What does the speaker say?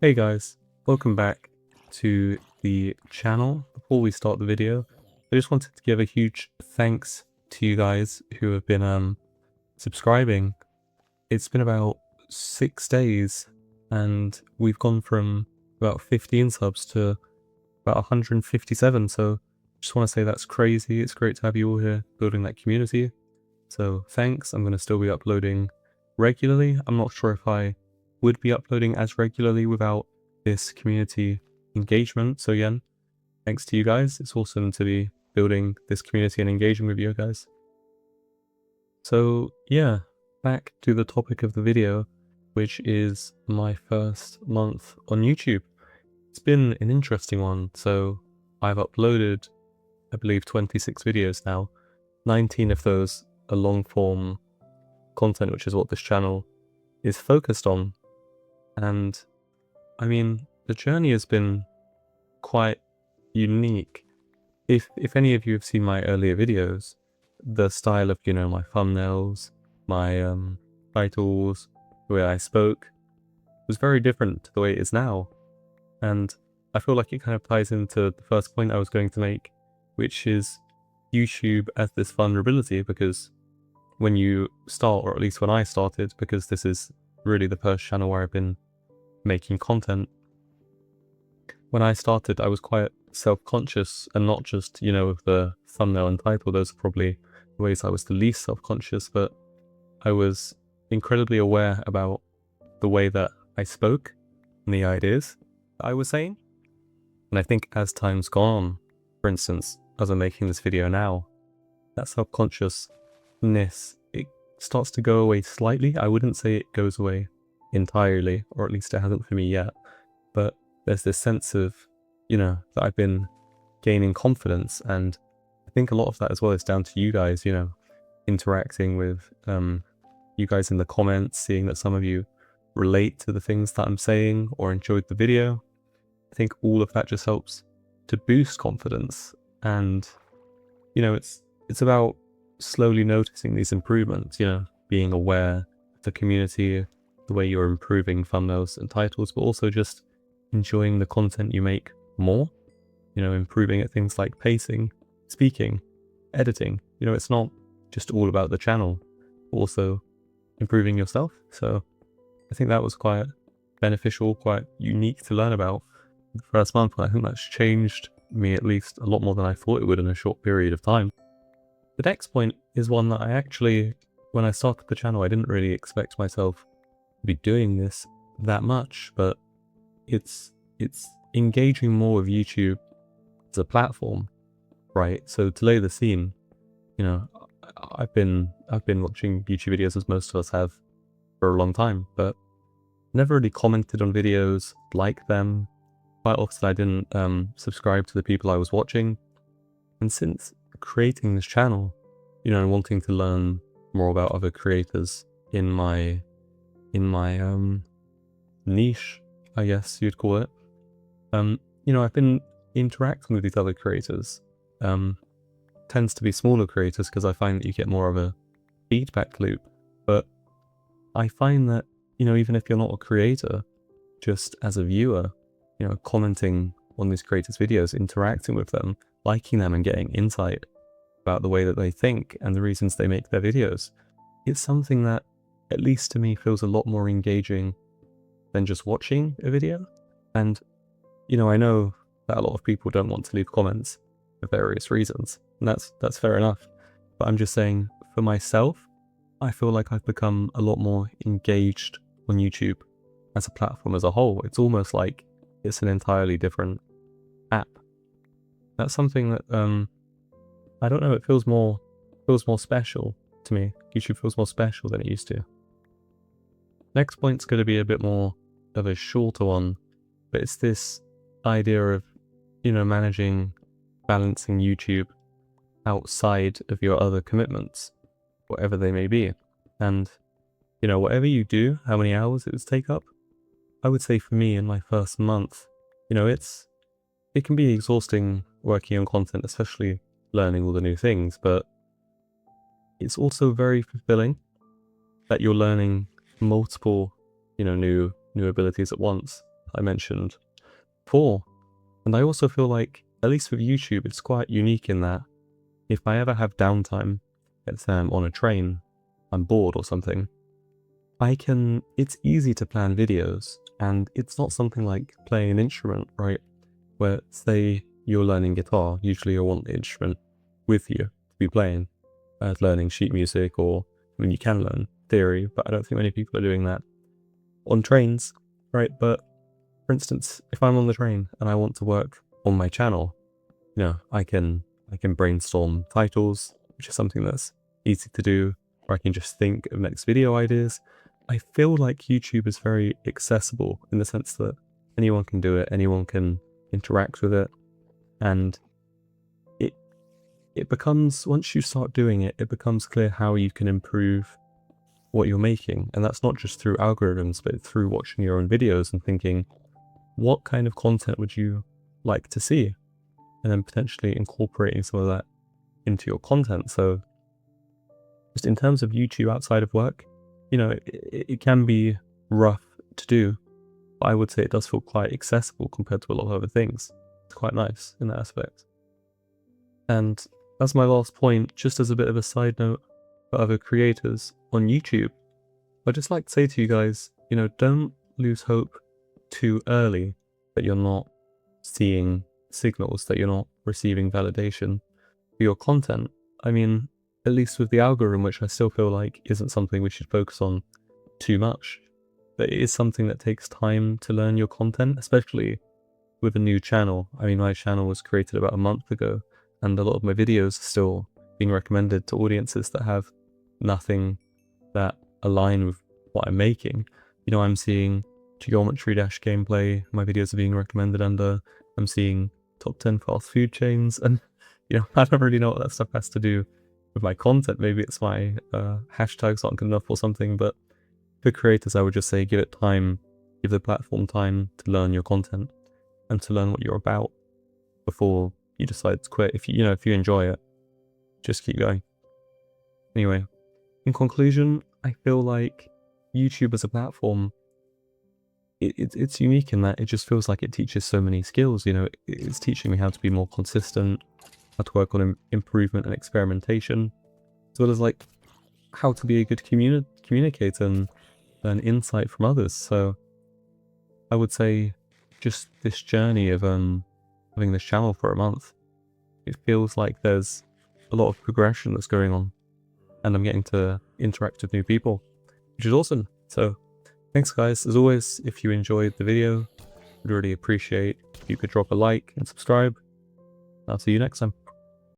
Hey guys, welcome back to the channel. Before we start the video, I just wanted to give a huge thanks to you guys who have been subscribing. It's been about 6 days and we've gone from about 15 subs to about 157, so just want to say that's crazy. It's great to have you all here building that community. So thanks. I'm going to still be uploading regularly. I'm not sure if I would be uploading as regularly without this community engagement. So again, thanks to you guys. It's awesome to be building this community and engaging with you guys. So yeah, back to the topic of the video, which is my first month on YouTube. It's been an interesting one. So I've uploaded, I believe, 26 videos now. 19 of those are long form content, which is what this channel is focused on. And I mean, the journey has been quite unique. If any of you have seen my earlier videos, the style of, my thumbnails, my titles, the way I spoke was very different to the way it is now. And I feel like it kind of ties into the first point I was going to make, which is YouTube as this vulnerability, because when you start, or at least when I started, because this is really the first channel where I've been making content. When I started, I was quite self-conscious, and not just, with the thumbnail and title. Those are probably the ways I was the least self-conscious, but I was incredibly aware about the way that I spoke and the ideas that I was saying. And I think as time's gone on, for instance, as I'm making this video now, that self-consciousness, it starts to go away slightly. I wouldn't say it goes away entirely, or at least it hasn't for me yet, but there's this sense of, that I've been gaining confidence, and I think a lot of that as well is down to you guys, interacting with you guys in the comments, seeing that some of you relate to the things that I'm saying or enjoyed the video. I think all of that just helps to boost confidence, and it's about slowly noticing these improvements, being aware of the community, the way you're improving thumbnails and titles, but also just enjoying the content you make more, improving at things like pacing, speaking, editing. It's not just all about the channel, also improving yourself. So I think that was quite beneficial, quite unique to learn about the first month, and I think that's changed me at least a lot more than I thought it would in a short period of time. The next point is one that I actually, when I started the channel, I didn't really expect myself to be doing this that much, but it's engaging more with YouTube as a platform, right? So to lay the scene, I've been watching YouTube videos, as most of us have, for a long time, but never really commented on videos, liked them. Quite often I didn't subscribe to the people I was watching. And since creating this channel, and wanting to learn more about other creators in my niche, I guess you'd call it, I've been interacting with these other creators. Tends to be smaller creators, because I find that you get more of a feedback loop. But I find that, even if you're not a creator, just as a viewer, commenting on these creators' videos, interacting with them, liking them, and getting insight about the way that they think and the reasons they make their videos, it's something that, at least to me, feels a lot more engaging than just watching a video. And, I know that a lot of people don't want to leave comments for various reasons, and that's fair enough. But I'm just saying, for myself, I feel like I've become a lot more engaged on YouTube as a platform as a whole. It's almost like it's an entirely different app. That's something that, I don't know, it feels more special to me. YouTube feels more special than it used to. Next point's going to be a bit more of a shorter one, but it's this idea of, balancing YouTube outside of your other commitments, whatever they may be. And, whatever you do, how many hours it would take up, I would say for me in my first month, it can be exhausting working on content, especially learning all the new things, but it's also very fulfilling that you're learning multiple, new abilities at once. I mentioned before. And I also feel like, at least with YouTube, it's quite unique in that if I ever have downtime, let's say I'm on a train, I'm bored or something, it's easy to plan videos, and it's not something like playing an instrument, right? Where, say, you're learning guitar, usually you want the instrument with you to be playing, learning sheet music, or, I mean, you can learn theory, but I don't think many people are doing that on trains, right? But, for instance, if I'm on the train and I want to work on my channel, I can brainstorm titles, which is something that's easy to do, or I can just think of next video ideas. I feel like YouTube is very accessible in the sense that anyone can do it, anyone can interact with it, and it becomes, once you start doing it, it becomes clear how you can improve what you're making. And that's not just through algorithms, but through watching your own videos and thinking, what kind of content would you like to see? And then potentially incorporating some of that into your content. So just in terms of YouTube outside of work, it can be rough to do, but I would say it does feel quite accessible compared to a lot of other things. It's quite nice in that aspect. And that's my last point, just as a bit of a side note for other creators on YouTube. I'd just like to say to you guys, don't lose hope too early that you're not seeing signals, that you're not receiving validation for your content. I mean, at least with the algorithm, which I still feel like isn't something we should focus on too much, but it is something that takes time to learn your content, especially with a new channel. I mean, my channel was created about a month ago, and a lot of my videos are still being recommended to audiences that have nothing that align with what I'm making. I'm seeing Geometry Dash gameplay, my videos are being recommended under. I'm seeing top 10 fast food chains, and I don't really know what that stuff has to do with my content. Maybe it's my hashtags aren't good enough or something, but for creators, I would just say give it time, give the platform time to learn your content and to learn what you're about before you decide to quit. If you enjoy it, just keep going. Anyway, in conclusion, I feel like YouTube as a platform, it's unique in that it just feels like it teaches so many skills. It's teaching me how to be more consistent, how to work on improvement and experimentation, as well as like how to be a good communicator and learn insight from others. So I would say just this journey of having this channel for a month, it feels like there's a lot of progression that's going on, and I'm getting to interact with new people, which is awesome. So thanks guys. As always, if you enjoyed the video, I'd really appreciate if you could drop a like and subscribe. I'll see you next time.